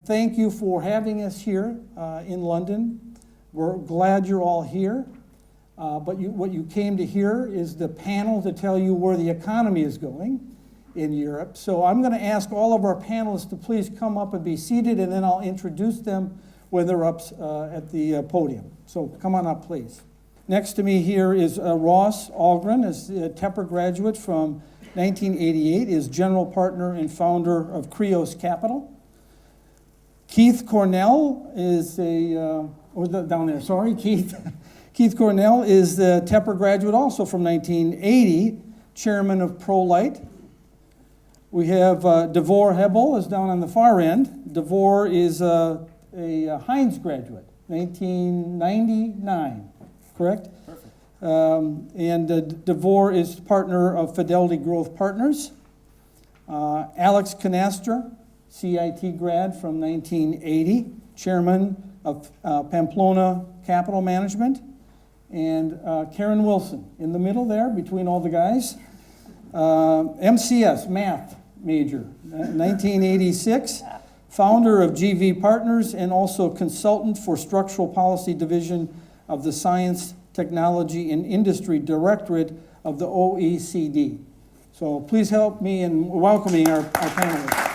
Thank you for having us here in London. We're glad you're all here. But what you came to hear is the panel to tell you where the economy is going in Europe. So I'm going to ask all of our panelists to please come up and be seated, and then I'll introduce them when they're up at the podium. So come on up, please. Next to me here is Ross Ahlgren, is a Tepper graduate from 1988, is general partner and founder of Kreos Capital. Keith Cornell is down there, sorry, Keith. Keith Cornell is the Tepper graduate also from 1980, chairman of poLight. We have Davor Hebel is down on the far end. Davor is a Heinz graduate, 1999, correct? Perfect. And Davor is partner of Fidelity Growth Partners. Alex Canastra, CIT grad from 1980, chairman of Pamplona Capital Management. And Karen Wilson, in the middle there, between all the guys. MCS, math major, 1986. Founder of GV Partners and also consultant for Structural Policy Division of the Science, Technology, and Industry Directorate of the OECD. So please help me in welcoming our panelists.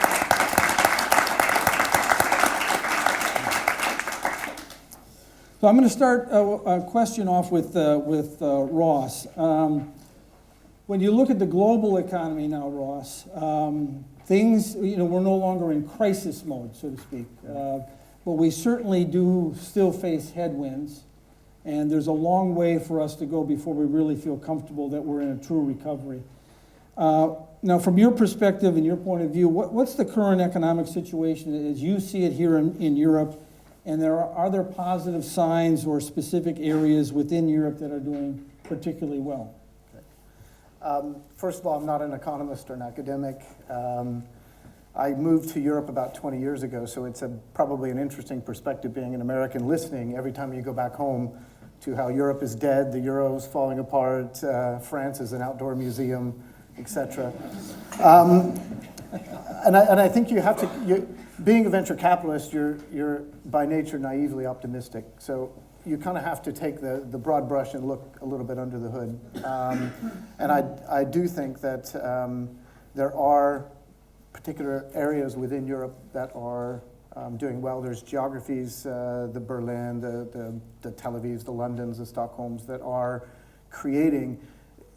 So I'm going to start a question off with Ross. When you look at the global economy now, Ross, things, we're no longer in crisis mode, so to speak. But we certainly do still face headwinds, and there's a long way for us to go before we really feel comfortable that we're in a true recovery. Now, from your perspective and your point of view, what's the current economic situation as you see it here in Europe? And are there positive signs or specific areas within Europe that are doing particularly well? Okay. First of all, I'm not an economist or an academic. I moved to Europe about 20 years ago, so it's probably an interesting perspective being an American listening every time you go back home to how Europe is dead, the Euro's falling apart, France is an outdoor museum, etc. And I think you have to... Being a venture capitalist, you're by nature naively optimistic. So you kind of have to take the broad brush and look a little bit under the hood. And I do think that there are particular areas within Europe that are doing well. There's geographies, the Berlin, the Tel Avivs, the Londons, the Stockholms that are creating.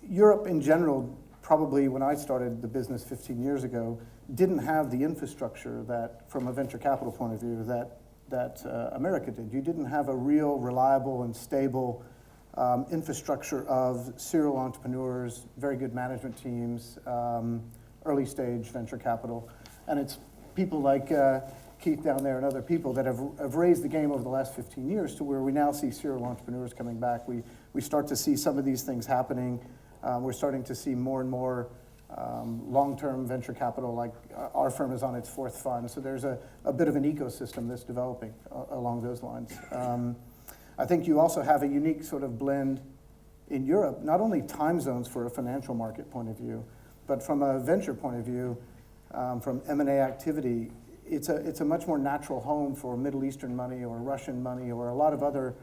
Europe in general, probably when I started the business 15 years ago, didn't have the infrastructure that, from a venture capital point of view, that America did. You didn't have a real, reliable, and stable infrastructure of serial entrepreneurs, very good management teams, early stage venture capital. And it's people like Keith down there and other people that have raised the game over the last 15 years to where we now see serial entrepreneurs coming back. We start to see some of these things happening. We're starting to see more and more long-term venture capital, like our firm is on its fourth fund. So there's a bit of an ecosystem that's developing along those lines. I think you also have a unique sort of blend in Europe, not only time zones for a financial market point of view, but from a venture point of view, from M&A activity, it's a much more natural home for Middle Eastern money or Russian money or a lot of other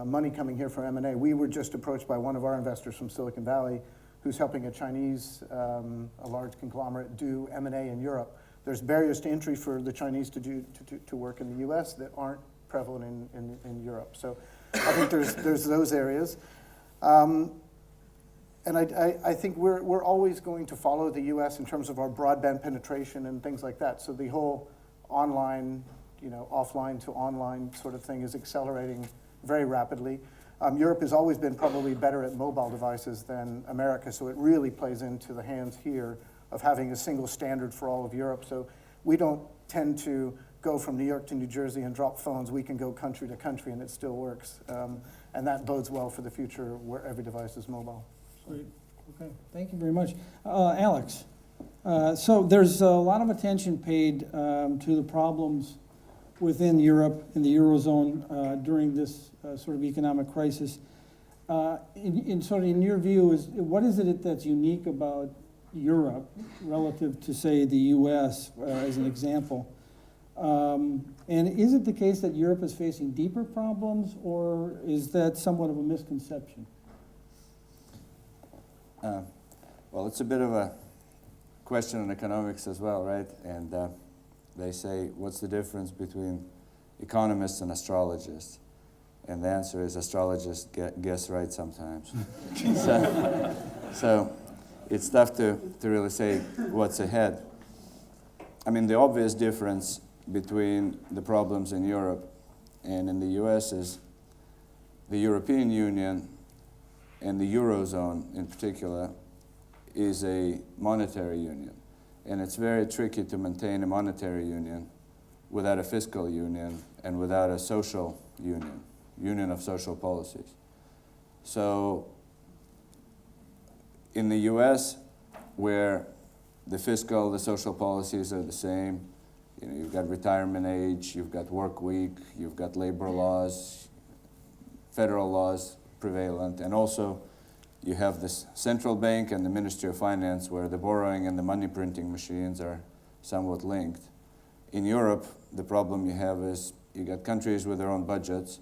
money coming here for M&A. We were just approached by one of our investors from Silicon Valley who's helping a Chinese, a large conglomerate, do M&A in Europe. There's barriers to entry for the Chinese to work in the US that aren't prevalent in Europe. So I think there's those areas. And I think we're always going to follow the US in terms of our broadband penetration and things like that. So the whole online, offline to online sort of thing is accelerating very rapidly. Europe has always been probably better at mobile devices than America, so it really plays into the hands here of having a single standard for all of Europe. So we don't tend to go from New York to New Jersey and drop phones. We can go country to country and it still works. And that bodes well for the future where every device is mobile. Great. Okay, thank you very much. Alex, so there's a lot of attention paid to the problems within Europe and the Eurozone during this sort of economic crisis. In your view, what is it that's unique about Europe relative to, say, the U.S. As an example, And is it the case that Europe is facing deeper problems, or is that somewhat of a misconception? Well, it's a bit of a question in economics as well, right? And they say, what's the difference between economists and astrologists? And the answer is astrologists guess right sometimes. so it's tough to really say what's ahead. I mean, the obvious difference between the problems in Europe and in the US is the European Union and the Eurozone in particular is a monetary union. And it's very tricky to maintain a monetary union without a fiscal union and without a social union of social policies. So in the US, where the fiscal, the social policies are the same, you know, you've got retirement age, you've got work week, you've got labor laws, federal laws prevalent, and also you have this central bank and the Ministry of Finance where the borrowing and the money printing machines are somewhat linked. In Europe, the problem you have is you got countries with their own budgets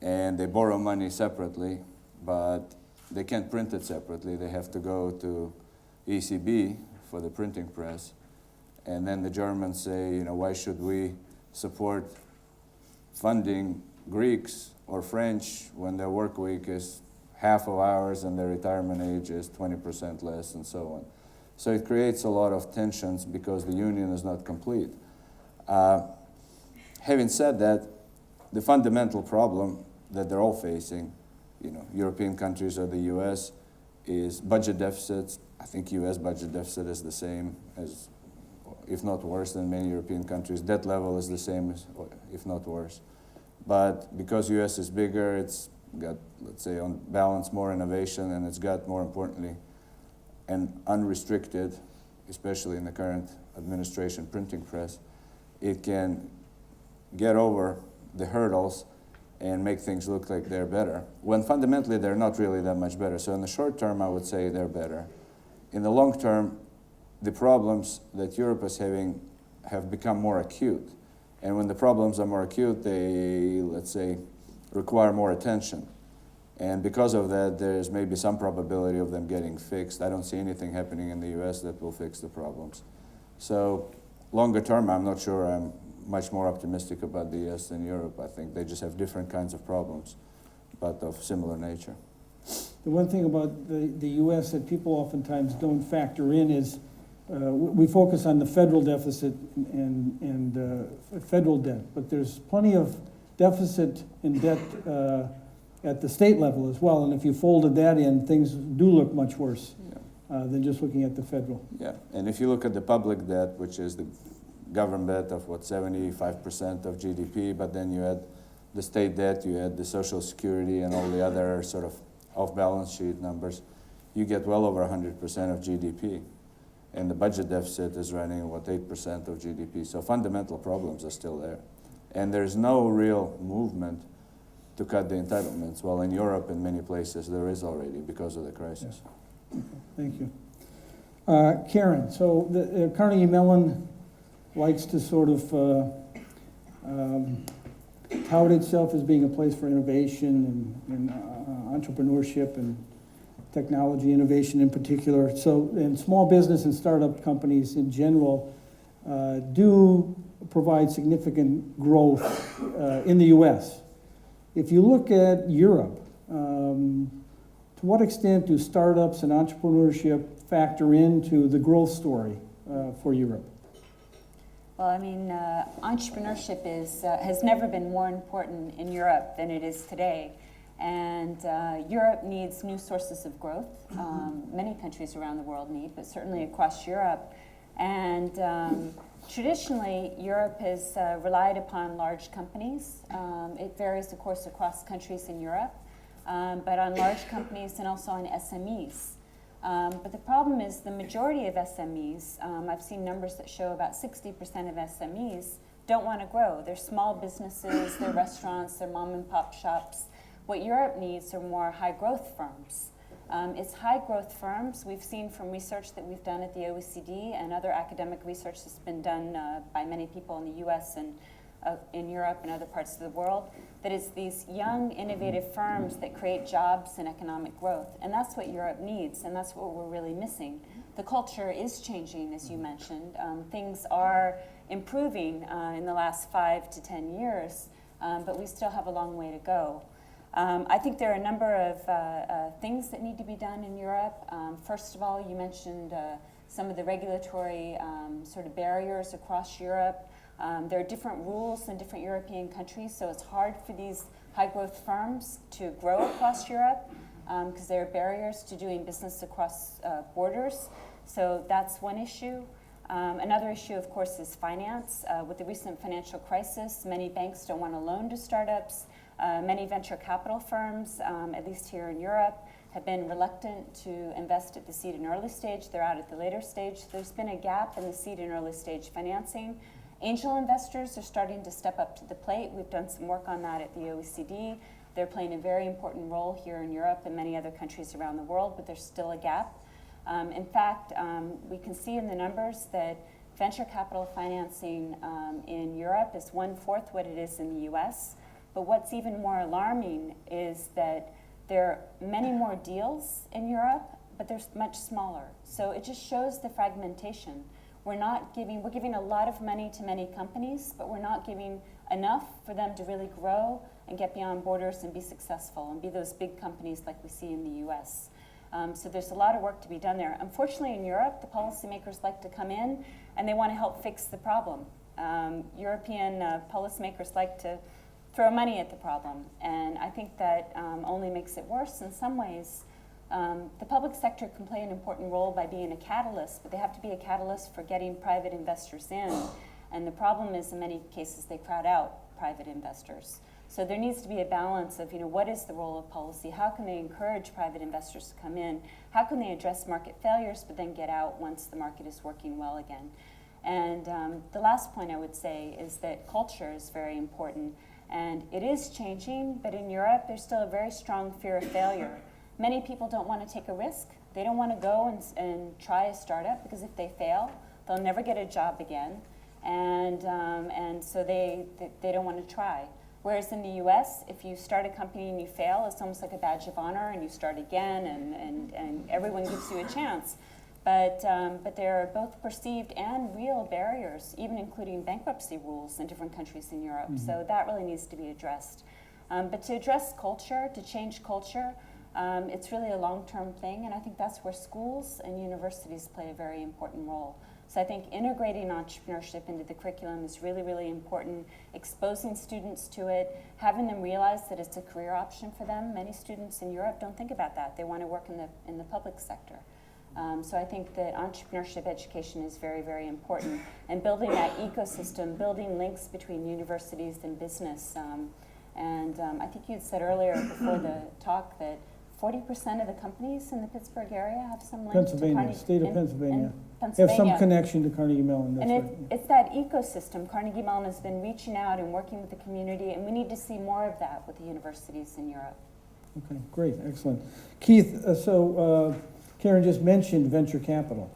and they borrow money separately, but they can't print it separately. They have to go to ECB for the printing press. And then the Germans say, you know, why should we support funding Greeks or French when their work week is half of ours and their retirement age is 20% less and so on. So it creates a lot of tensions because the union is not complete. Having said that, the fundamental problem that they're all facing, you know, European countries or the US, is budget deficits. I think US budget deficit is the same as, if not worse than many European countries. Debt level is the same as, if not worse. But because US is bigger, it's got, let's say, on balance, more innovation, and it's got, more importantly, an unrestricted, especially in the current administration printing press, it can get over the hurdles and make things look like they're better, when fundamentally they're not really that much better. So in the short term, I would say they're better. In the long term, the problems that Europe is having have become more acute. And when the problems are more acute, they, let's say, require more attention. And because of that, there's maybe some probability of them getting fixed. I don't see anything happening in the US that will fix the problems. So longer term, I'm not sure I'm much more optimistic about the US than Europe. I think they just have different kinds of problems, but of similar nature. The one thing about the US that people oftentimes don't factor in is we focus on the federal deficit and federal debt, but there's plenty of deficit and debt at the state level as well, and if you folded that in, things do look much worse than just looking at the federal. Yeah, and if you look at the public debt, which is the government debt of what, 75% of GDP, but then you add the state debt, you add the Social Security and all the other sort of off-balance sheet numbers, you get well over 100% of GDP. And the budget deficit is running, what, 8% of GDP. So fundamental problems are still there. And there's no real movement to cut the entitlements. Well, in Europe, in many places, there is already because of the crisis. Yeah. Okay. Thank you. Karen, so the Carnegie Mellon likes to sort of tout itself as being a place for innovation and entrepreneurship and technology innovation in particular. So, and small business and startup companies in general do provide significant growth in the US. If you look at Europe, to what extent do startups and entrepreneurship factor into the growth story for Europe? Well, I mean, entrepreneurship has never been more important in Europe than it is today. And Europe needs new sources of growth. Many countries around the world need, but certainly across Europe. And traditionally, Europe has relied upon large companies. It varies, of course, across countries in Europe, but on large companies and also on SMEs. But the problem is the majority of SMEs, I've seen numbers that show about 60% of SMEs don't want to grow. They're small businesses, they're restaurants, they're mom and pop shops. What Europe needs are more high growth firms. It's high growth firms. We've seen from research that we've done at the OECD and other academic research that's been done by many people in the US and in Europe and other parts of the world, that it's these young, innovative firms that create jobs and economic growth. And that's what Europe needs, and that's what we're really missing. The culture is changing, as you mentioned. Things are improving in the last 5 to 10 years, but we still have a long way to go. I think there are a number of things that need to be done in Europe. First of all, you mentioned some of the regulatory sort of barriers across Europe. There are different rules in different European countries, so it's hard for these high-growth firms to grow across Europe because there are barriers to doing business across borders. So that's one issue. Another issue, of course, is finance. With the recent financial crisis, many banks don't want to loan to startups. Many venture capital firms, at least here in Europe, have been reluctant to invest at the seed and early stage. They're out at the later stage. There's been a gap in the seed and early stage financing. Angel investors are starting to step up to the plate. We've done some work on that at the OECD. They're playing a very important role here in Europe and many other countries around the world, but there's still a gap. In fact, we can see in the numbers that venture capital financing in Europe is 1/4 what it is in the US. But what's even more alarming is that there are many more deals in Europe, but they're much smaller. So it just shows the fragmentation. We're giving a lot of money to many companies, but we're not giving enough for them to really grow and get beyond borders and be successful and be those big companies like we see in the US. So there's a lot of work to be done there. Unfortunately, in Europe, the policymakers like to come in and they want to help fix the problem. European policymakers like to throw money at the problem, and I think that only makes it worse in some ways. The public sector can play an important role by being a catalyst, but they have to be a catalyst for getting private investors in. And the problem is, in many cases, they crowd out private investors. So there needs to be a balance of, what is the role of policy? How can they encourage private investors to come in? How can they address market failures, but then get out once the market is working well again? And the last point I would say is that culture is very important. And it is changing, but in Europe, there's still a very strong fear of failure. Many people don't want to take a risk. They don't want to go and try a startup because if they fail, they'll never get a job again. And so they don't want to try. Whereas in the US, if you start a company and you fail, it's almost like a badge of honor and you start again and everyone gives you a chance. But there are both perceived and real barriers, even including bankruptcy rules in different countries in Europe. Mm-hmm. So that really needs to be addressed. But to address culture, to change culture, it's really a long-term thing, and I think that's where schools and universities play a very important role. So I think integrating entrepreneurship into the curriculum is really, really important, exposing students to it, having them realize that it's a career option for them. Many students in Europe don't think about that. They want to work in the public sector. So I think that entrepreneurship education is very, very important, and building that ecosystem, building links between universities and business. I think you had said earlier before the talk that 40% of the companies in the Pittsburgh area have some link to Carnegie. State of Pennsylvania. Have some connection to Carnegie Mellon. That's and right. It's that ecosystem. Carnegie Mellon has been reaching out and working with the community, and we need to see more of that with the universities in Europe. Okay, great, excellent. Keith, Karen just mentioned venture capital,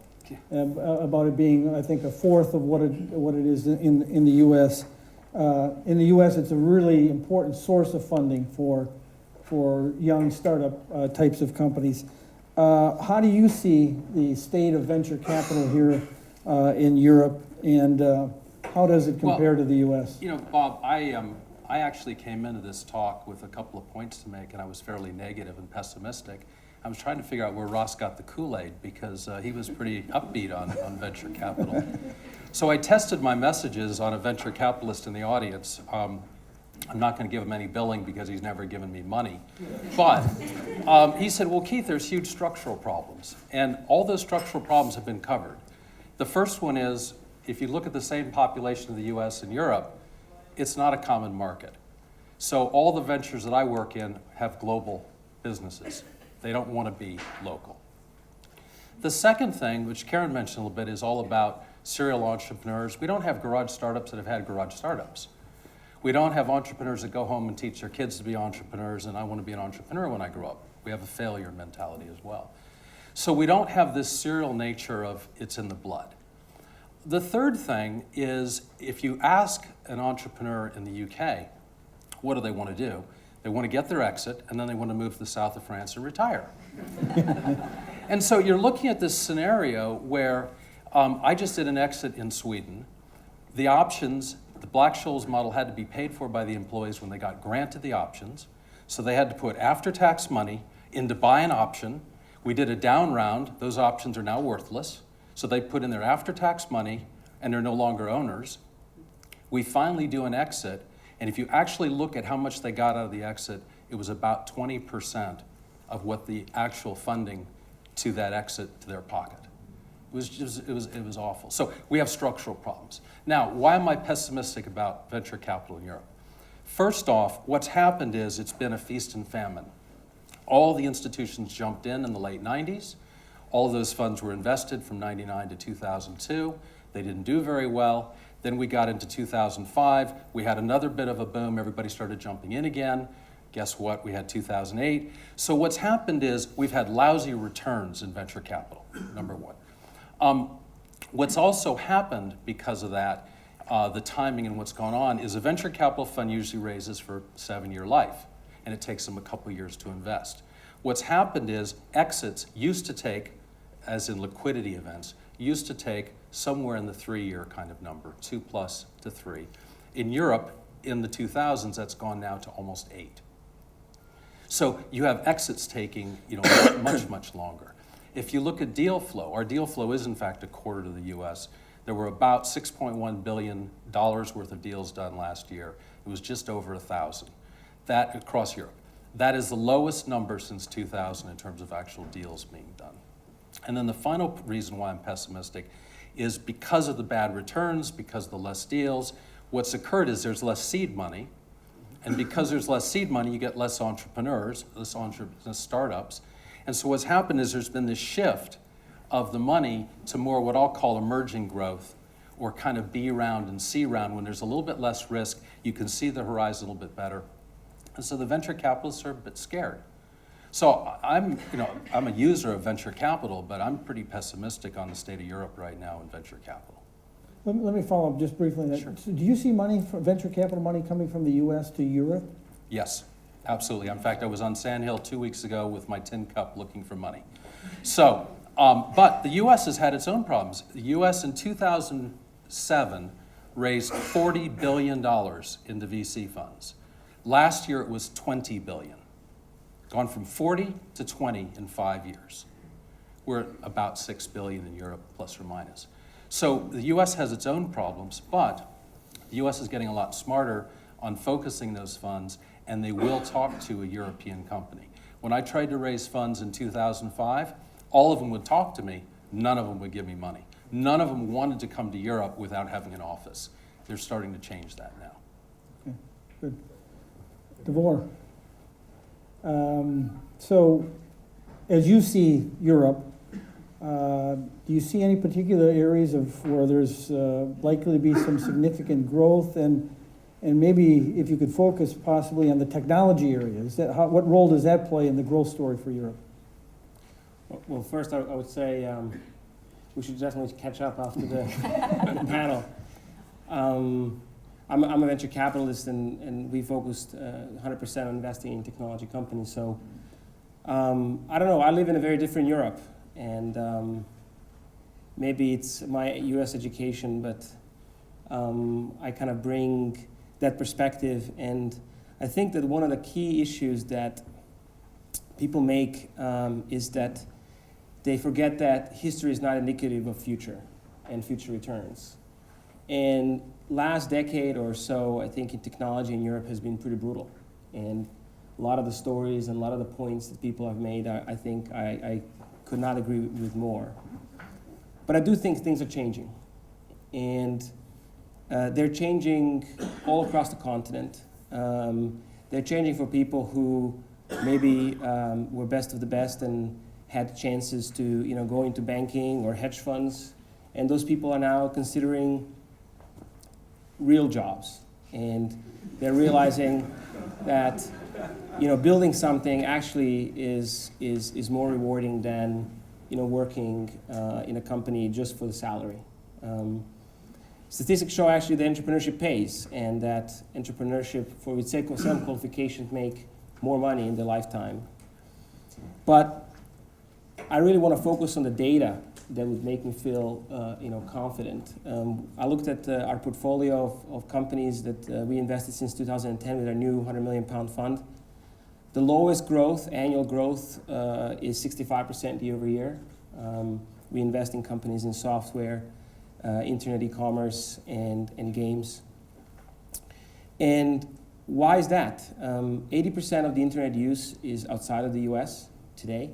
about it being, I think, 1/4 of what it is in the U.S. In the U.S., it's a really important source of funding for young startup types of companies. How do you see the state of venture capital here in Europe, and how does it compare to the U.S.? Bob, I actually came into this talk with a couple of points to make, and I was fairly negative and pessimistic. I was trying to figure out where Ross got the Kool-Aid because he was pretty upbeat on venture capital. So I tested my messages on a venture capitalist in the audience. I'm not going to give him any billing because he's never given me money. But he said, well, Keith, there's huge structural problems. And all those structural problems have been covered. The first one is, if you look at the same population of the US and Europe, it's not a common market. So all the ventures that I work in have global businesses. They don't want to be local. The second thing, which Karen mentioned a little bit, is all about serial entrepreneurs. We don't have garage startups that have had garage startups. We don't have entrepreneurs that go home and teach their kids to be entrepreneurs, and I want to be an entrepreneur when I grow up. We have a failure mentality as well. So we don't have this serial nature of it's in the blood. The third thing is if you ask an entrepreneur in the UK, what do they want to do? They want to get their exit, and then they want to move to the south of France and retire. And so you're looking at this scenario where I just did an exit in Sweden. The options, the Black-Scholes model had to be paid for by the employees when they got granted the options. So they had to put after-tax money in to buy an option. We did a down round. Those options are now worthless. So they put in their after-tax money, and they're no longer owners. We finally do an exit, and if you actually look at how much they got out of the exit, it was about 20% of what the actual funding to that exit to their pocket. It was awful. So we have structural problems. Now, why am I pessimistic about venture capital in Europe? First off, what's happened is it's been a feast and famine. All the institutions jumped in the late 90s. All of those funds were invested from 99 to 2002. They didn't do very well. Then we got into 2005. We had another bit of a boom. Everybody started jumping in again. Guess what? We had 2008. So what's happened is we've had lousy returns in venture capital, number one. What's also happened because of that, the timing and what's gone on, is a venture capital fund usually raises for a 7-year life, and it takes them a couple years to invest. What's happened is exits used to take, as in liquidity events, used to take somewhere in the 3-year kind of number, 2+ to 3. In Europe, in the 2000s, that's gone now to almost 8. So you have exits taking, much, much longer. If you look at deal flow, our deal flow is in fact a quarter to the US. There were about $6.1 billion worth of deals done last year. It was just over 1,000. That across Europe. That is the lowest number since 2000 in terms of actual deals being done. And then the final reason why I'm pessimistic is because of the bad returns, because of the less deals, what's occurred is there's less seed money. And because there's less seed money, you get less entrepreneurs, less startups. And so what's happened is there's been this shift of the money to more what I'll call emerging growth, or kind of B round and C round. When there's a little bit less risk, you can see the horizon a little bit better. And so the venture capitalists are a bit scared. So I'm a user of venture capital, but I'm pretty pessimistic on the state of Europe right now in venture capital. Let me follow up just briefly on that. Sure. So do you see money, venture capital money coming from the US to Europe? Yes, absolutely. In fact, I was on Sand Hill 2 weeks ago with my tin cup looking for money. So, but the US has had its own problems. The US in 2007 raised $40 billion into VC funds. Last year it was $20 billion. Gone from 40 to 20 in 5 years. We're at about $6 billion in Europe, plus or minus. So the US has its own problems, but the US is getting a lot smarter on focusing those funds, and they will talk to a European company. When I tried to raise funds in 2005, all of them would talk to me, none of them would give me money. None of them wanted to come to Europe without having an office. They're starting to change that now. Okay, good. Davor, so as you see Europe, do you see any particular areas of where there's likely to be some significant growth, and maybe if you could focus possibly on the technology area, what role does that play in the growth story for Europe? Well, first I would say we should definitely catch up after the panel. I'm a venture capitalist, and we focused 100% on investing in technology companies. So I don't know, I live in a very different Europe, and maybe it's my US education, but I kind of bring that perspective. And I think that one of the key issues that people make is that they forget that history is not indicative of future and future returns. And last decade or so, I think in technology in Europe has been pretty brutal. And a lot of the stories and a lot of the points that people have made, I think I could not agree with more. But I do think things are changing. And they're changing all across the continent. They're changing for people who maybe were best of the best and had chances to go into banking or hedge funds. And those people are now considering real jobs. And they're realizing that building something actually is more rewarding than working in a company just for the salary. Statistics show actually that entrepreneurship pays, and that entrepreneurship, for its sake of some qualifications, make more money in their lifetime. But I really want to focus on the data that would make me feel confident. I looked at our portfolio of companies that we invested since 2010 with our new £100 million fund. The lowest growth, annual growth, is 65% year over year. We invest in companies in software, internet e-commerce, and games. And why is that? 80% of the internet use is outside of the US today.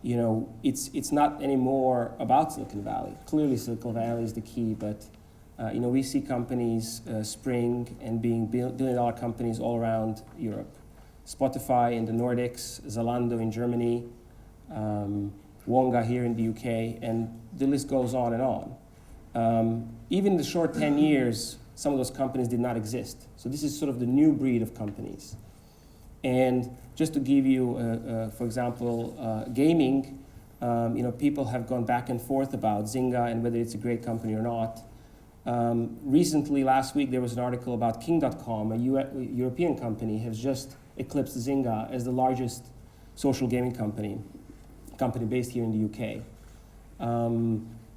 It's not anymore about Silicon Valley. Clearly Silicon Valley is the key, but we see companies spring and being billion-dollar companies all around Europe. Spotify in the Nordics, Zalando in Germany, Wonga here in the UK, and the list goes on and on. Even in the short 10 years, some of those companies did not exist. So this is sort of the new breed of companies. And just to give you, for example, gaming, people have gone back and forth about Zynga and whether it's a great company or not. Recently, last week, there was an article about King.com, a European company, has just eclipsed Zynga as the largest social gaming company based here in the UK.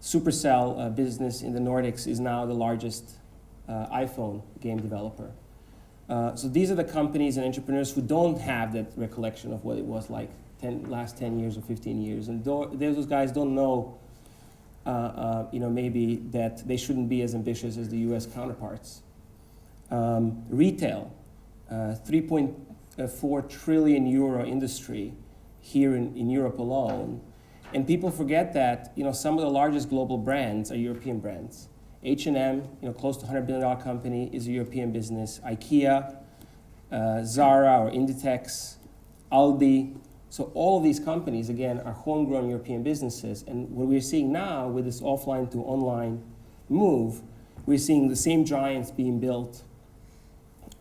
Supercell business in the Nordics is now the largest iPhone game developer. So these are the companies and entrepreneurs who don't have that recollection of what it was like last 10 years or 15 years. And those guys don't know, maybe that they shouldn't be as ambitious as the US counterparts. Retail, 3.4 trillion euro industry here in Europe alone. And people forget that, some of the largest global brands are European brands. H&M, close to $100 billion company, is a European business. IKEA, Zara or Inditex, Aldi. So all of these companies, again, are homegrown European businesses. And what we're seeing now with this offline to online move, we're seeing the same giants being built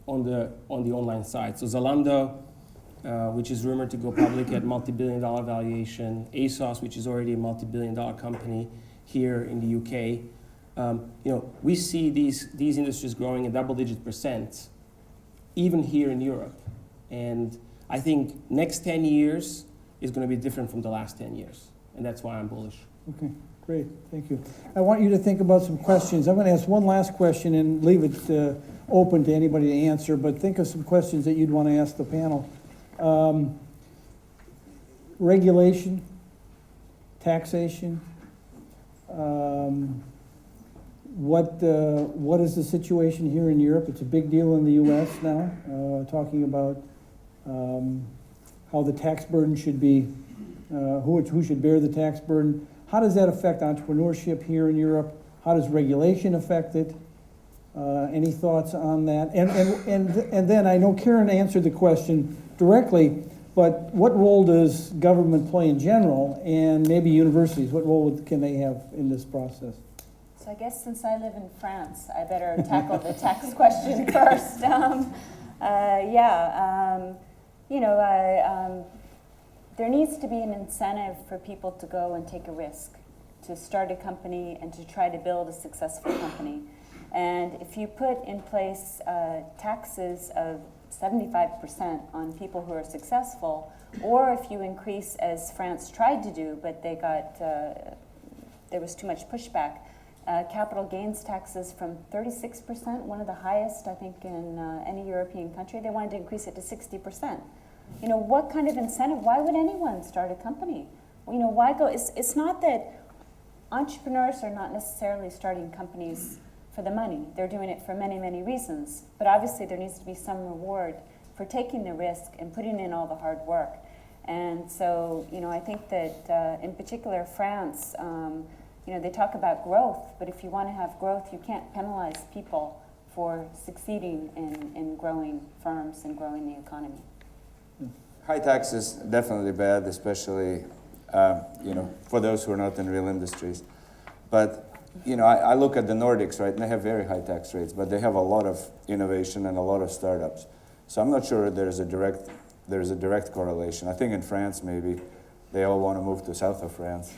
on the online side. So Zalando, which is rumored to go public at multi-billion-dollar valuation. ASOS, which is already a multi-billion-dollar company here in the UK. We see these industries growing at double-digit %, even here in Europe. And I think next 10 years is going to be different from the last 10 years. And that's why I'm bullish. Okay, great, thank you. I want you to think about some questions. I'm going to ask one last question and leave it open to anybody to answer, but think of some questions that you'd want to ask the panel. Regulation, taxation, what is the situation here in Europe? It's a big deal in the US now, talking about how the tax burden should be, who should bear the tax burden. How does that affect entrepreneurship here in Europe? How does regulation affect it? Any thoughts on that? And then I know Karen answered the question directly, but what role does government play in general, and maybe universities, what role can they have in this process? So I guess since I live in France, I better tackle the tax question first. There needs to be an incentive for people to go and take a risk, to start a company and to try to build a successful company. And if you put in place taxes of 75% on people who are successful, or if you increase, as France tried to do, but they got, there was too much pushback, capital gains taxes from 36%, one of the highest, I think, in any European country. They wanted to increase it to 60%. What kind of incentive? Why would anyone start a company? Why go? It's not that entrepreneurs are not necessarily starting companies for the money. They're doing it for many, many reasons. But obviously there needs to be some reward for taking the risk and putting in all the hard work. And so, I think that in particular France, they talk about growth, but if you want to have growth, you can't penalize people for succeeding in growing firms and growing the economy. High taxes, definitely bad, especially for those who are not in real industries. But you know, I look at the Nordics, right, and they have very high tax rates, but they have a lot of innovation and a lot of startups. So I'm not sure there's a direct correlation. I think in France, maybe, they all want to move to south of France.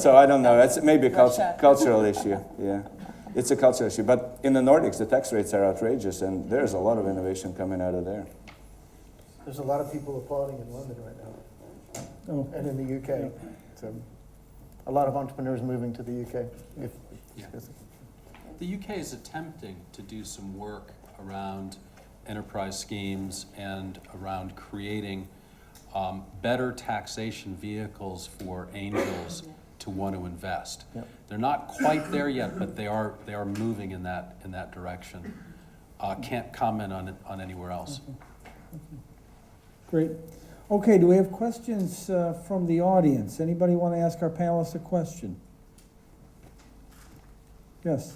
so I don't know, that's maybe a cultural issue, yeah. It's a cultural issue, but in the Nordics, the tax rates are outrageous, and there's a lot of innovation coming out of there. There's a lot of people applauding in London right now, and in the UK. So a lot of entrepreneurs moving to the UK. Yeah. The UK is attempting to do some work around enterprise schemes and around creating better taxation vehicles for angels to want to invest. Yep. They're not quite there yet, but they are moving in that direction. Can't comment on anywhere else. Great. Okay, do we have questions from the audience? Anybody want to ask our panelists a question? Yes.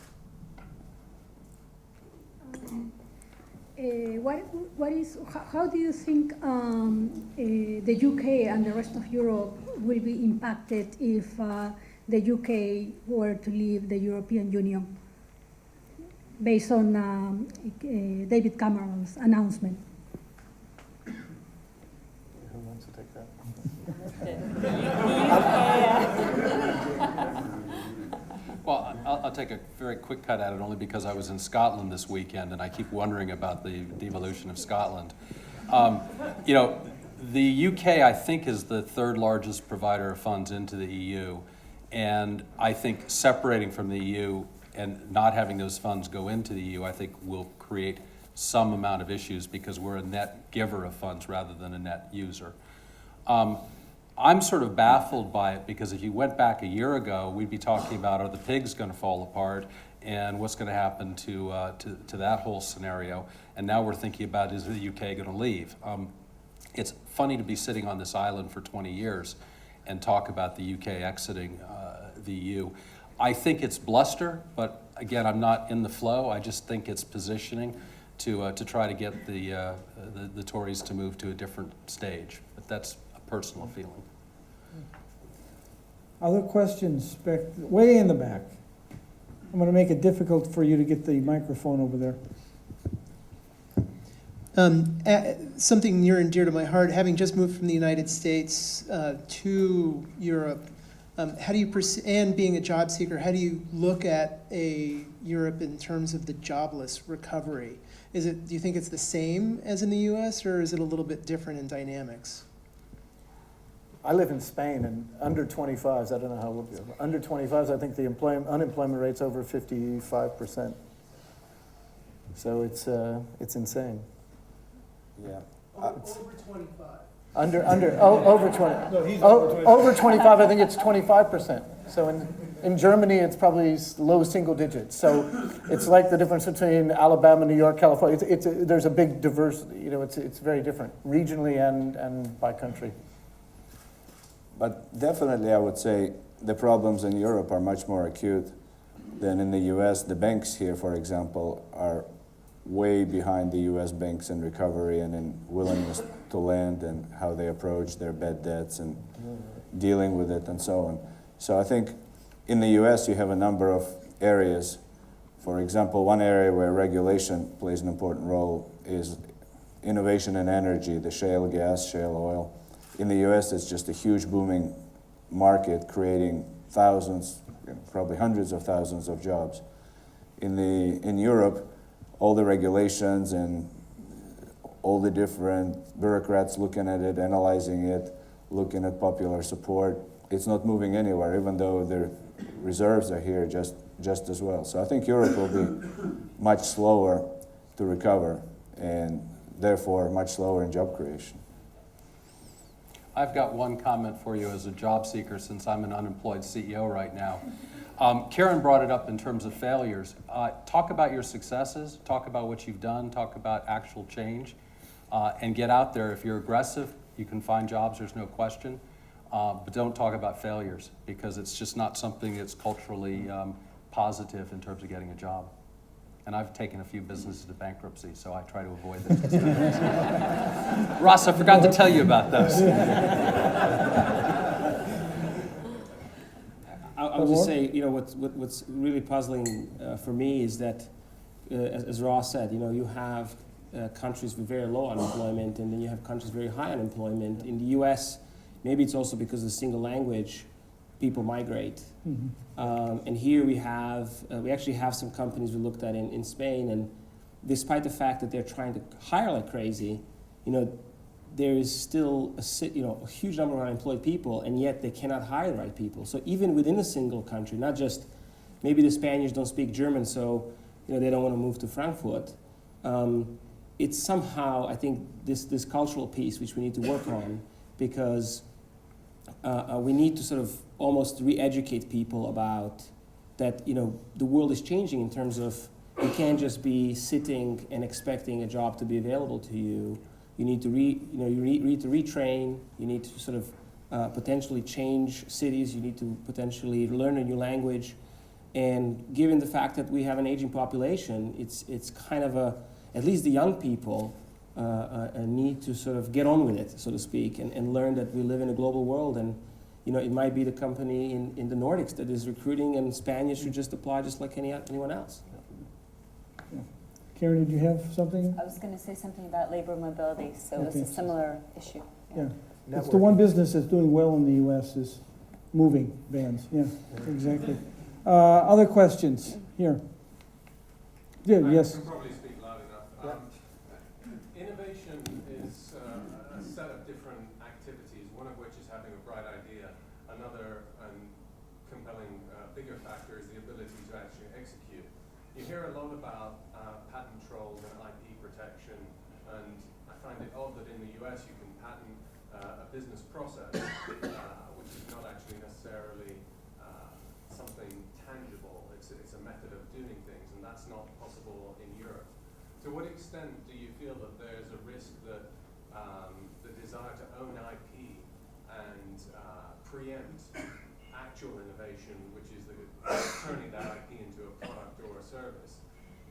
How do you think the UK and the rest of Europe will be impacted if the UK were to leave the European Union, based on David Cameron's announcement? Who wants to take that? Well, I'll take a very quick cut at it, only because I was in Scotland this weekend and I keep wondering about the devolution of Scotland. You know, the UK, I think, is the third largest provider of funds into the EU. And I think separating from the EU and not having those funds go into the EU, I think will create some amount of issues, because we're a net giver of funds rather than a net user. I'm sort of baffled by it, because if you went back a year ago, we'd be talking about, are the pigs going to fall apart, and what's going to happen to that whole scenario. And now we're thinking about, is the UK going to leave? It's funny to be sitting on this island for 20 years and talk about the UK exiting the EU. I think it's bluster, but again, I'm not in the flow. I just think it's positioning to try to get the Tories to move to a different stage. But that's a personal feeling. Other questions back, way in the back? I'm going to make it difficult for you to get the microphone over there. Something near and dear to my heart, having just moved from the United States to Europe, how do you and being a job seeker, how do you look at Europe in terms of the jobless recovery? Do you think it's the same as in the US, or is it a little bit different in dynamics? I live in Spain, and under 25s, I don't know how old you are, under 25s, I think the unemployment rate's over 55%. So it's insane. Yeah. Over 25. Over 20. No, he's over 25, I think it's 25%. So in Germany, it's probably low single digits. So it's like the difference between Alabama, New York, California. There's a big diversity. You know, it's very different regionally and by country. But definitely, I would say the problems in Europe are much more acute than in the US. The banks here, for example, are way behind the US banks in recovery and in willingness to lend, and how they approach their bad debts and dealing with it and so on. So I think in the US you have a number of areas. For example, one area where regulation plays an important role is innovation in energy, the shale gas, shale oil. In the US, it's just a huge booming market, creating thousands, probably hundreds of thousands of jobs. In Europe, all the regulations and all the different bureaucrats looking at it, analyzing it, looking at popular support, it's not moving anywhere, even though their reserves are here just as well. So I think Europe will be much slower to recover, and therefore much slower in job creation. I've got one comment for you as a job seeker, since I'm an unemployed CEO right now. Karen brought it up in terms of failures. Talk about your successes, talk about what you've done, talk about actual change, and get out there. If you're aggressive, you can find jobs, there's no question. But don't talk about failures, because it's just not something that's culturally positive in terms of getting a job. And I've taken a few businesses to bankruptcy, so I try to avoid those. Ross, I forgot to tell you about those. I I'll just say, you know, what's really puzzling for me is that, as Ross said, you know, you have countries with very low unemployment, and then you have countries with very high unemployment. In the U.S., maybe it's also because of the single language, people migrate. And here we actually have some companies we looked at in Spain, and despite the fact that they're trying to hire like crazy, you know, there is still a huge number of unemployed people, and yet they cannot hire the right people. So even within a single country, not just maybe the Spaniards don't speak German, so you know they don't want to move to Frankfurt. It's somehow, I think, this cultural piece which we need to work on, because we need to sort of almost re-educate people about that. You know, the world is changing in terms of you can't just be sitting and expecting a job to be available to you. You need to retrain. You need to sort of potentially change cities. You need to potentially learn a new language. And given the fact that we have an aging population, it's kind of at least the young people need to sort of get on with it, so to speak, and learn that we live in a global world. And you know, it might be the company in the Nordics that is recruiting, and Spaniards should just apply just like anyone else. Karen, did you have something? I was going to say something about labor mobility, so it's a similar issue. Yeah. It's the one business that's doing well in the U.S. is moving vans. Yeah, exactly. Other questions? Here. Yeah, yes. I can probably speak loud enough. Innovation is a set of different activities, one of which is having a bright idea. Another and compelling bigger factor is the ability to actually execute. You hear a lot about patent trolls and IP protection, and I find it odd that in the US you can patent a business process, which is not actually necessarily something tangible. It's a method of doing things, and that's not possible in Europe. To what extent do you feel that there's a risk that the desire to own IP and preempt actual innovation, which is turning that IP into a product or a service,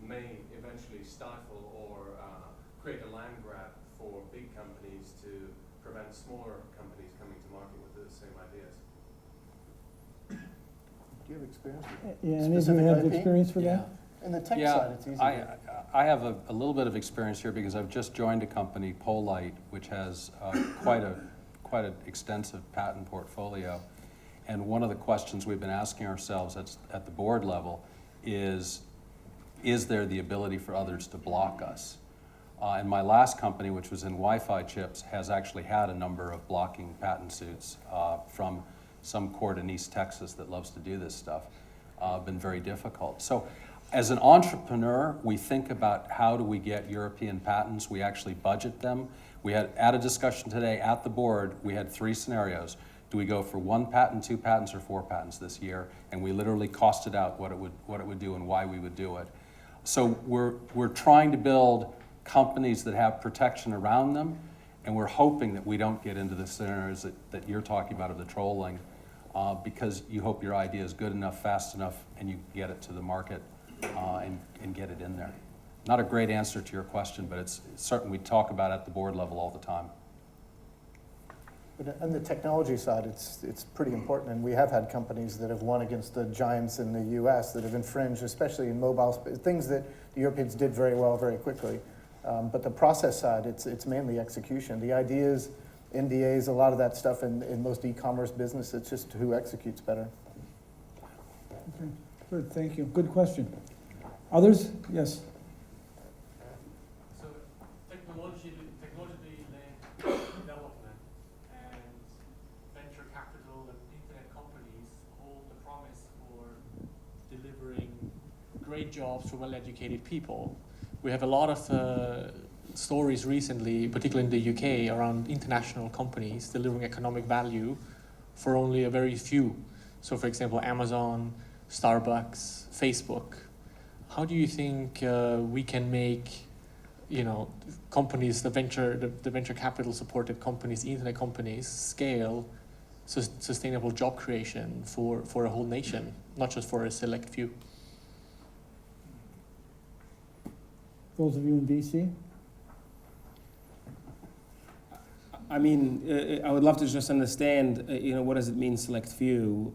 may eventually stifle or create a land grab for big companies to prevent smaller companies coming to market with the same ideas? Do you have experience with that? Yeah, any of you have experience for that? In the tech side, it's easy. I have a little bit of experience here because I've just joined a company, poLight, which has quite an extensive patent portfolio. And one of the questions we've been asking ourselves at the board level is there the ability for others to block us? And my last company, which was in Wi-Fi chips, has actually had a number of blocking patent suits from some court in East Texas that loves to do this stuff. Been very difficult. So as an entrepreneur, we think about how do we get European patents. We actually budget them. We had a discussion today at the board, we had 3 scenarios. Do we go for 1 patent, 2 patents, or 4 patents this year? And we literally costed out what it would do and why we would do it. So we're trying to build companies that have protection around them, and we're hoping that we don't get into the scenarios that you're talking about of the trolling, because you hope your idea is good enough, fast enough, and you get it to the market and get it in there. Not a great answer to your question, but it's certain we talk about it at the board level all the time. But on the technology side, it's pretty important, and we have had companies that have won against the giants in the U.S. that have infringed, especially in mobile things that the Europeans did very well very quickly. But the process side, it's mainly execution. The ideas, NDAs, a lot of that stuff in most e-commerce business, it's just who executes better. Okay, good, thank you. Good question. Others? Yes. So technology-led development and venture capital and internet companies hold the promise for delivering great jobs for well-educated people. We have a lot of stories recently, particularly in the UK, around international companies delivering economic value for only a very few. So for example, Amazon, Starbucks, Facebook. How do you think we can make, companies, the venture capital supported companies, internet companies, scale sustainable job creation for a whole nation, not just for a select few? Those of you in DC? I mean, I would love to just understand, what does it mean select few?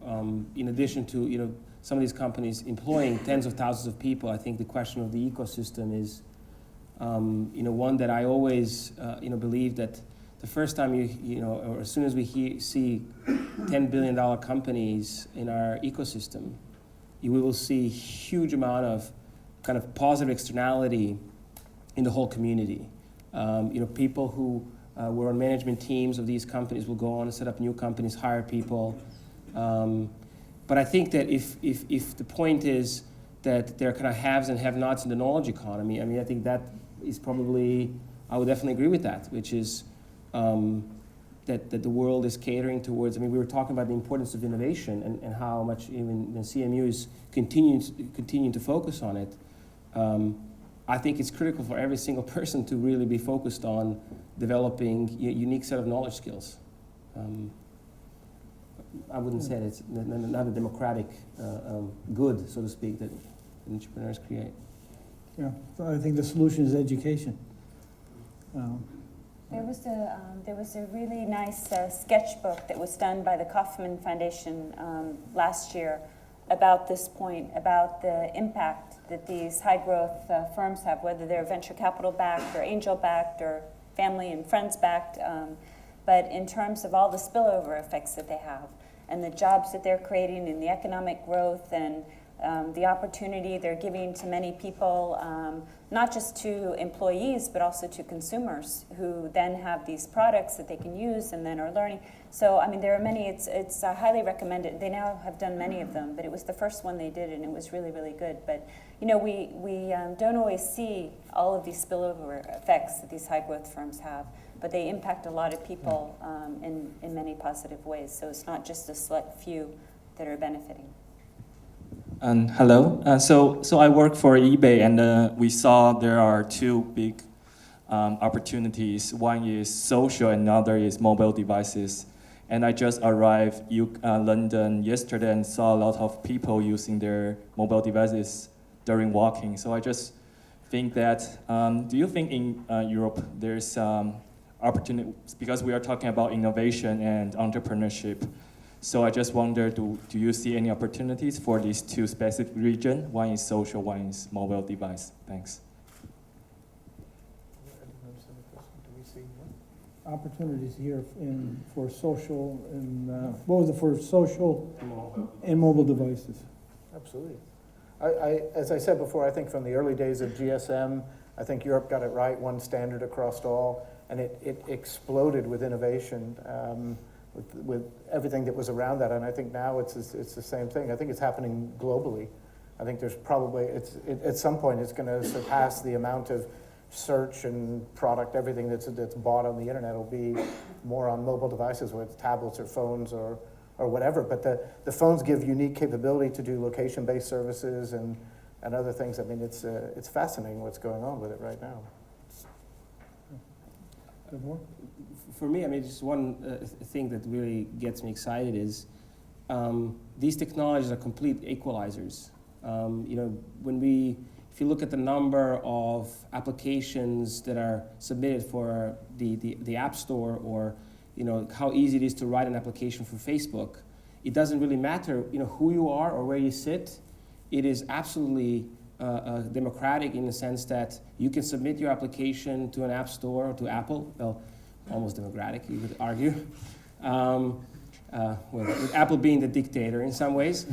In addition to, some of these companies employing tens of thousands of people, I think the question of the ecosystem is, one that I always, believe that the first time or as soon as we see $10 billion companies in our ecosystem, we will see huge amount of kind of positive externality in the whole community. People who were on management teams of these companies will go on and set up new companies, hire people. But I think that if the point is that there are kind of haves and have-nots in the knowledge economy, I think that is probably, I would definitely agree with that, which is that the world is catering towards, we were talking about the importance of innovation and how much even the CMU is continuing to focus on it. I think it's critical for every single person to really be focused on developing a unique set of knowledge skills. I wouldn't say that it's not a democratic good, so to speak, that entrepreneurs create. Yeah, so I think the solution is education. There was a really nice sketchbook that was done by the Kauffman Foundation last year about this point, about the impact that these high growth firms have, whether they're venture capital backed or angel backed or family and friends backed, but in terms of all the spillover effects that they have and the jobs that they're creating and the economic growth and the opportunity they're giving to many people, not just to employees, but also to consumers who then have these products that they can use and then are learning. So, there are many, it's highly recommended. They now have done many of them, but it was the first one they did and it was really, really good. But, we don't always see all of these spillover effects that these high growth firms have, but they impact a lot of people in many positive ways. So it's not just a select few that are benefiting. Hello. So I work for eBay, and we saw there are two big opportunities. One is social, and another is mobile devices. And I just arrived London yesterday and saw a lot of people using their mobile devices during walking. So I just think that, do you think in Europe there's opportunity, because we are talking about innovation and entrepreneurship, so I just wonder, do you see any opportunities for these two specific regions? One is social, one is mobile device. Thanks. Opportunities here for social and, what was it, for social and mobile devices? Absolutely. As I said before, I think from the early days of GSM, I think Europe got it right, one standard across all, and it exploded with innovation. With everything that was around that, and I think now it's the same thing. I think it's happening globally. I think there's probably, at some point it's going to surpass the amount of search and product, everything that's bought on the internet will be more on mobile devices, whether it's tablets or phones or whatever. But the phones give unique capability to do location-based services and other things. It's fascinating what's going on with it right now. Davor? For me, just one thing that really gets me excited is these technologies are complete equalizers. If you look at the number of applications that are submitted for the App Store, or how easy it is to write an application for Facebook, it doesn't really matter who you are or where you sit. It is absolutely democratic in the sense that you can submit your application to an App Store or to Apple. Well, almost democratic, you would argue. With Apple being the dictator in some ways.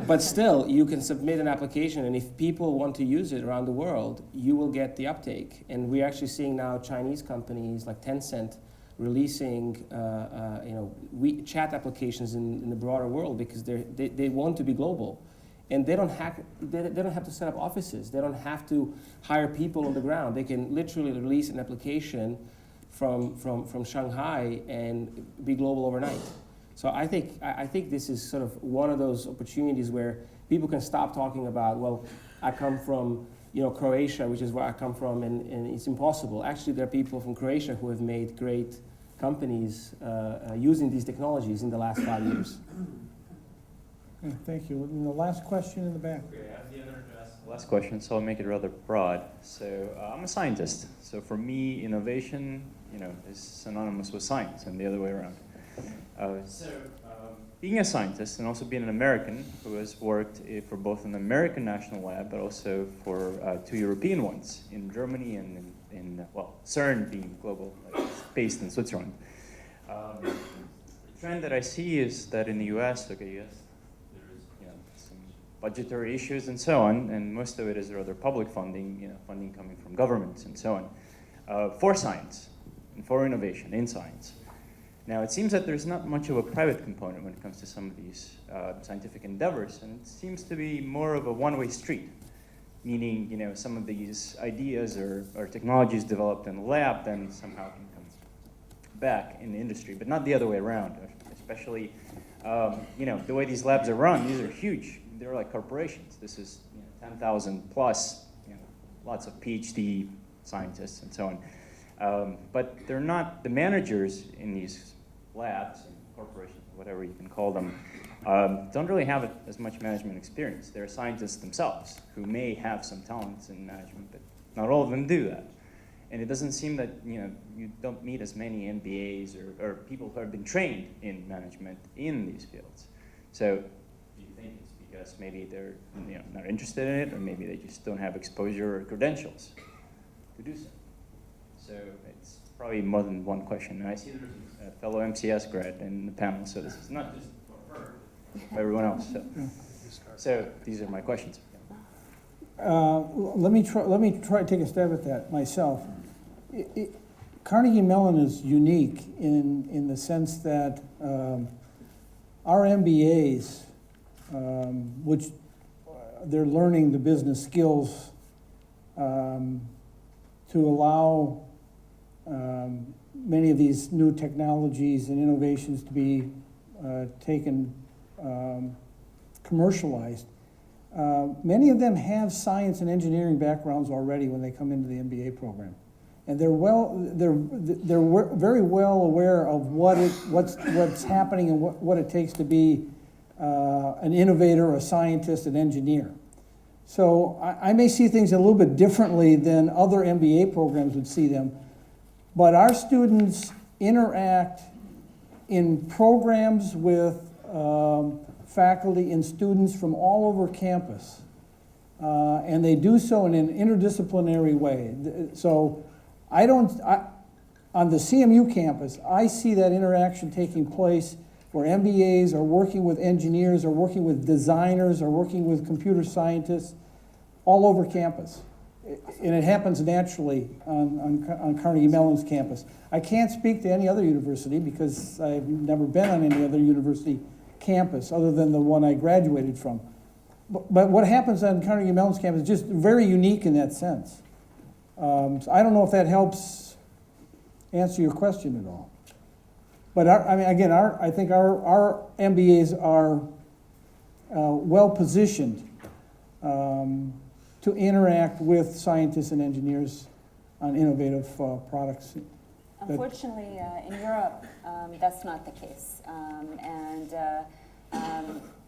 But still, you can submit an application, and if people want to use it around the world, you will get the uptake. And we're actually seeing now Chinese companies like Tencent releasing chat applications in the broader world because they want to be global. And they don't have to set up offices. They don't have to hire people on the ground. They can literally release an application from Shanghai and be global overnight. So I think this is sort of one of those opportunities where people can stop talking about, well, I come from Croatia, which is where I come from, and it's impossible. Actually, there are people from Croatia who have made great companies using these technologies in the last 5 years. Okay, thank you. And the last question in the back. Okay, I'm the other investor. last question, so I'll make it rather broad. So I'm a scientist. So for me, innovation, is synonymous with science, and the other way around. Being a scientist and also being an American who has worked for both an American national lab, but also for 2 European ones in Germany and in CERN being global, based in Switzerland. The trend that I see is that in the U.S., there is some budgetary issues and so on, and most of it is rather public funding, funding coming from governments and so on, for science and for innovation in science. Now, it seems that there's not much of a private component when it comes to some of these scientific endeavors, and it seems to be more of a one-way street, meaning, some of these ideas or technologies developed in the lab then somehow can come back in the industry, but not the other way around, especially, the way these labs are run, these are huge. They're like corporations. This is 10,000 plus, lots of PhD scientists and so on. But they're not, the managers in these labs, corporations, whatever you can call them, don't really have as much management experience. They're scientists themselves who may have some talents in management, but not all of them do that. And it doesn't seem that you don't meet as many MBAs or people who have been trained in management in these fields. So do you think it's because maybe they're not interested in it, or maybe they just don't have exposure or credentials to do so? So it's probably more than one question. And I see there's a fellow MCS grad in the panel, so this is not just for her, but for everyone else. So these are my questions. Let me try to take a stab at that myself. Carnegie Mellon is unique in the sense that our MBAs, which they're learning the business skills to allow many of these new technologies and innovations to be taken commercialized. Many of them have science and engineering backgrounds already when they come into the MBA program, and they're very well aware of what's happening and what it takes to be an innovator, a scientist, an engineer. So I may see things a little bit differently than other MBA programs would see them, but our students interact in programs with faculty and students from all over campus. And they do so in an interdisciplinary way. So on the CMU campus, I see that interaction taking place where MBAs are working with engineers, are working with designers, are working with computer scientists all over campus. And it happens naturally on Carnegie Mellon's campus. I can't speak to any other university because I've never been on any other university campus other than the one I graduated from. But what happens on Carnegie Mellon's campus is just very unique in that sense. So I don't know if that helps answer your question at all. But I think our MBAs are well positioned to interact with scientists and engineers on innovative products. Unfortunately, in Europe, that's not the case.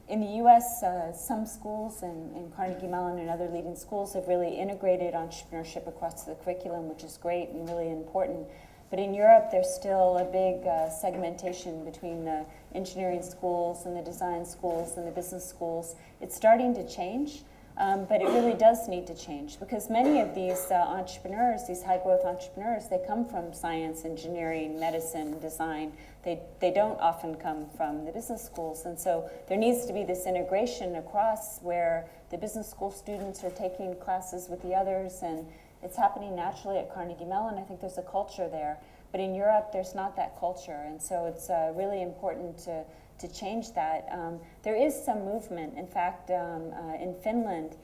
In the US, some schools and Carnegie Mellon and other leading schools have really integrated entrepreneurship across the curriculum, which is great and really important. But in Europe, there's still a big segmentation between the engineering schools and the design schools and the business schools. It's starting to change. But it really does need to change because many of these entrepreneurs, these high-growth entrepreneurs, they come from science, engineering, medicine, design. They don't often come from the business schools. And so there needs to be this integration across where the business school students are taking classes with the others, and it's happening naturally at Carnegie Mellon. I think there's a culture there. But in Europe, there's not that culture. And so it's really important to change that. There is some movement. In fact, in Finland,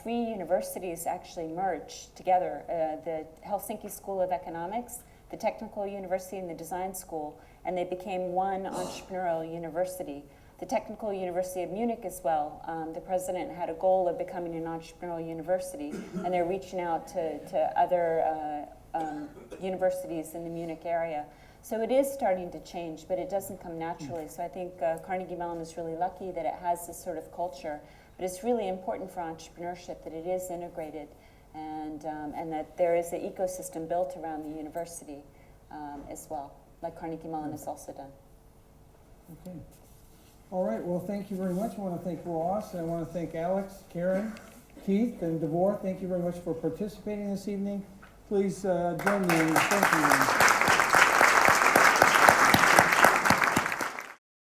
3 universities actually merged together, the Helsinki School of Economics, the Technical University, and the Design School, and they became one entrepreneurial university. The Technical University of Munich as well. The president had a goal of becoming an entrepreneurial university, and they're reaching out to other universities in the Munich area. So it is starting to change, but it doesn't come naturally. So I think Carnegie Mellon is really lucky that it has this sort of culture. But it's really important for entrepreneurship that it is integrated and that there is an ecosystem built around the university as well, like Carnegie Mellon has also done. Okay. All right, well, thank you very much. I want to thank Ross, and I want to thank Alex, Karen, Keith, and Davor. Thank you very much for participating this evening. Please join me in thanking them.